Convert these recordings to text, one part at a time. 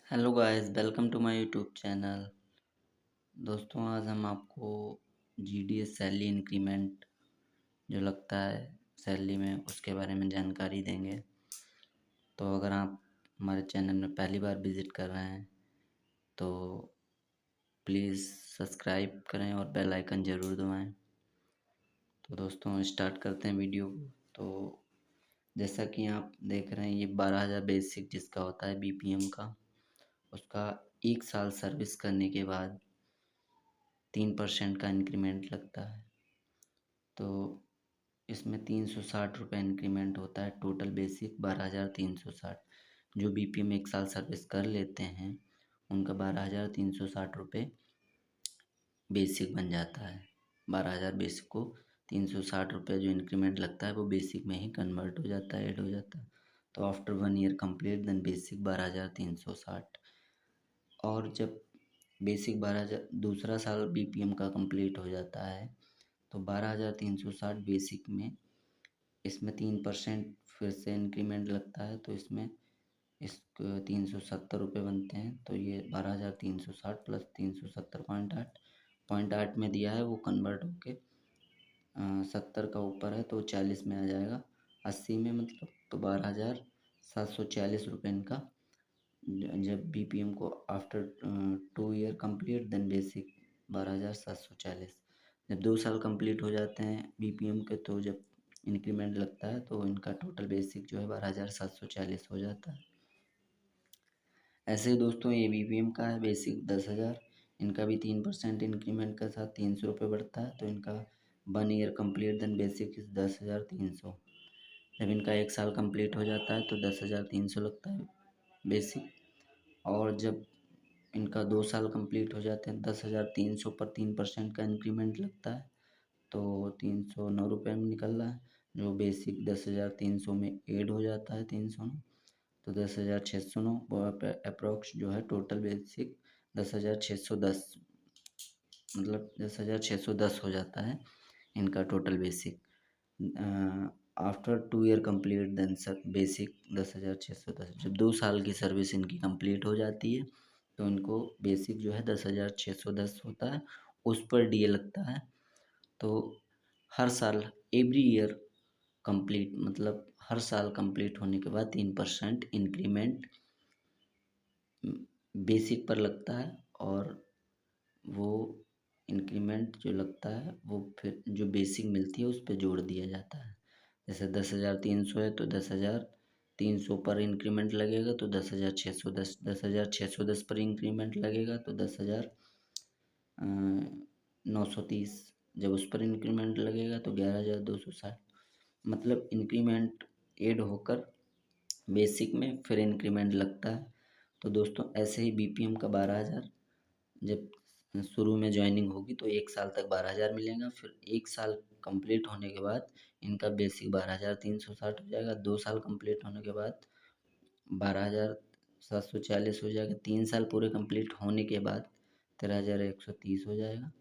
Hello guys, welcome to my YouTube channel. दोस्तों, आज हम आपको जीडीएस सैलरी इंक्रीमेंट जो लगता है सैलरी में उसके बारे में जानकारी देंगे। तो अगर आप हमारे चैनल में पहली बार विज़िट कर रहे हैं तो प्लीज़ सब्सक्राइब करें और बेल आइकन ज़रूर दबाएं। तो दोस्तों, स्टार्ट करते हैं वीडियो को। तो जैसा कि आप देख रहे हैं, ये 12,000 बेसिक जिसका होता है बीपीएम का, उसका 1 साल सर्विस करने के बाद 3% का इंक्रीमेंट लगता है। तो इसमें 360 रुपये इंक्रीमेंट होता है। Total basic 12,360। जो बीपीएम 1 साल सर्विस कर लेते हैं उनका 12,360 रुपये बेसिक बन जाता है। 12,000 बेसिक को 360 रुपये जो इंक्रीमेंट लगता है वो बेसिक में ही कन्वर्ट हो जाता है, ऐड हो जाता है। तो after 1 year complete then basic 12,360। और जब बेसिक 12,000 दूसरा साल बीपीएम का कंप्लीट हो जाता है तो 12,360 बेसिक में इसमें 3% फिर से इंक्रीमेंट लगता है। तो इसमें इस 370 रुपये बनते हैं। तो ये 12,360 प्लस 370.8 में दिया है, वो कन्वर्ट होके 70 का ऊपर है तो 40 में आ जाएगा, 80 में मतलब। तो 12,740 रुपये इनका जब बीपीएम को after 2 year complete then basic 12,740। जब 2 साल कंप्लीट हो जाते हैं बीपीएम के तो जब इंक्रीमेंट लगता है तो इनका टोटल बेसिक जो है 12,740 हो जाता है। ऐसे ही दोस्तों, ये बीपीएम का है बेसिक 10,000। इनका भी 3% इंक्रीमेंट के साथ 300 रुपये बढ़ता है। तो इनका 1 ईयर कंप्लीट देन बेसिक इस 10,300। जब इनका 1 साल कंप्लीट हो जाता है तो 10,300 लगता है बेसिक। और जब इनका 2 साल कंप्लीट हो जाते हैं 10,300 पर 3% का इंक्रीमेंट लगता है। तो 309 रुपये में निकल रहा है, जो बेसिक 10,300 में ऐड हो जाता है 309। तो 10,609 अप्रोक्स जो है टोटल बेसिक 10,610, मतलब 10,610 हो जाता है इनका total basic after 2 year complete then sir basic 10,610। जब 2 साल की सर्विस इनकी कंप्लीट हो जाती है तो इनको बेसिक जो है 10,610 होता है। उस पर डीए लगता है। तो हर साल एवरी ईयर कंप्लीट, मतलब हर साल कंप्लीट होने के बाद 3% इंक्रीमेंट बेसिक पर लगता है। और वो इंक्रीमेंट जो लगता है वो फिर जो बेसिक मिलती है उस पर जोड़ दिया जाता है। जैसे 10,300 है तो 10,300 पर इंक्रीमेंट लगेगा तो 10,610, 10,610 पर इंक्रीमेंट लगेगा तो 10,930। जब उस पर इंक्रीमेंट लगेगा तो 11,260। मतलब इंक्रीमेंट ऐड होकर बेसिक में फिर इंक्रीमेंट लगता है। तो दोस्तों, ऐसे ही बीपीएम का 12,000 जब शुरू में ज्वाइनिंग होगी तो 1 साल तक 12,000 मिलेगा। फिर 1 साल कंप्लीट होने के बाद इनका बेसिक 12,360 हो जाएगा। 2 साल कंप्लीट होने के बाद 12,740 हो जाएगा। 3 साल पूरे कंप्लीट होने के बाद 13,130 हो जाएगा।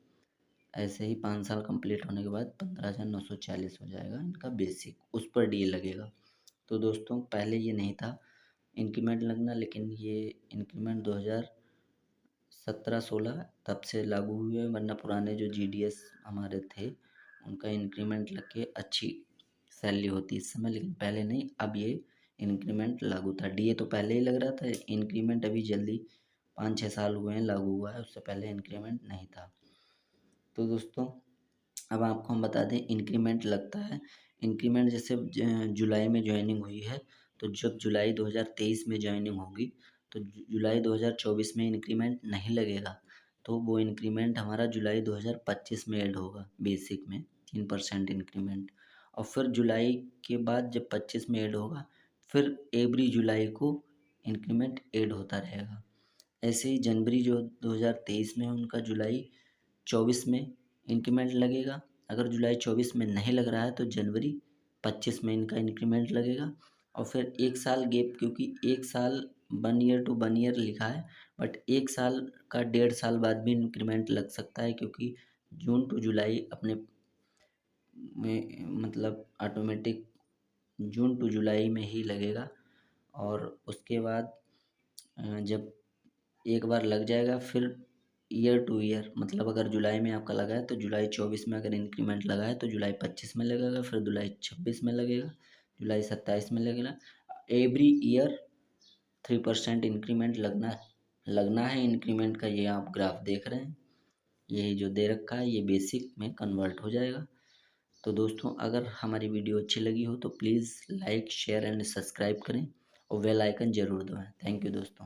ऐसे ही 5 साल कंप्लीट होने के बाद 15,940 हो जाएगा इनका बेसिक, उस पर डी लगेगा। तो दोस्तों, पहले ये नहीं था इंक्रीमेंट लगना, लेकिन ये इंक्रीमेंट 2017-16 तब से लागू हुए, वरना पुराने जो जीडीएस हमारे थे उनका इंक्रीमेंट लग के अच्छी सैलरी होती इस समय, लेकिन पहले नहीं। अब ये इंक्रीमेंट लागू था। डीए तो पहले ही लग रहा था, इंक्रीमेंट अभी जल्दी 5-6 साल हुए हैं लागू हुआ है, उससे पहले इंक्रीमेंट नहीं था। तो दोस्तों, अब आपको हम बता दें इंक्रीमेंट लगता है। इंक्रीमेंट जैसे जुलाई में ज्वाइनिंग हुई है तो जब जुलाई 2023 में ज्वाइनिंग होगी तो जुलाई 2024 में इंक्रीमेंट नहीं लगेगा। तो वो इंक्रीमेंट हमारा जुलाई 2025 में ऐड होगा बेसिक में 3% इंक्रीमेंट। और फिर जुलाई के बाद जब 25 में ऐड होगा फिर एवरी जुलाई को इंक्रीमेंट ऐड होता रहेगा। ऐसे ही जनवरी जो 2023 में उनका जुलाई 24 में इंक्रीमेंट लगेगा। अगर जुलाई 24 में नहीं लग रहा है तो जनवरी 25 में इनका इंक्रीमेंट लगेगा। और फिर 1 साल गैप, क्योंकि 1 साल 1 ईयर टू 1 ईयर लिखा है, बट 1 साल का 1.5 साल बाद भी इंक्रीमेंट लग सकता है, क्योंकि जून टू जुलाई अपने में मतलब ऑटोमेटिक जून टू जुलाई में ही लगेगा। और उसके बाद जब एक बार लग जाएगा, फिर ईयर टू ईयर, मतलब अगर जुलाई में आपका लगा है तो जुलाई 24 में अगर इंक्रीमेंट लगा है तो जुलाई 25 में लगेगा, फिर जुलाई 26 में लगेगा, जुलाई 27 में लगेगा। एवरी ईयर 3% इंक्रीमेंट लगना है इंक्रीमेंट का। ये आप ग्राफ देख रहे हैं, यही जो दे रखा है ये बेसिक में कन्वर्ट हो जाएगा। तो दोस्तों, अगर हमारी वीडियो अच्छी लगी हो तो please like share and subscribe करें और बेल आइकन ज़रूर दबाएं। थैंक यू दोस्तों।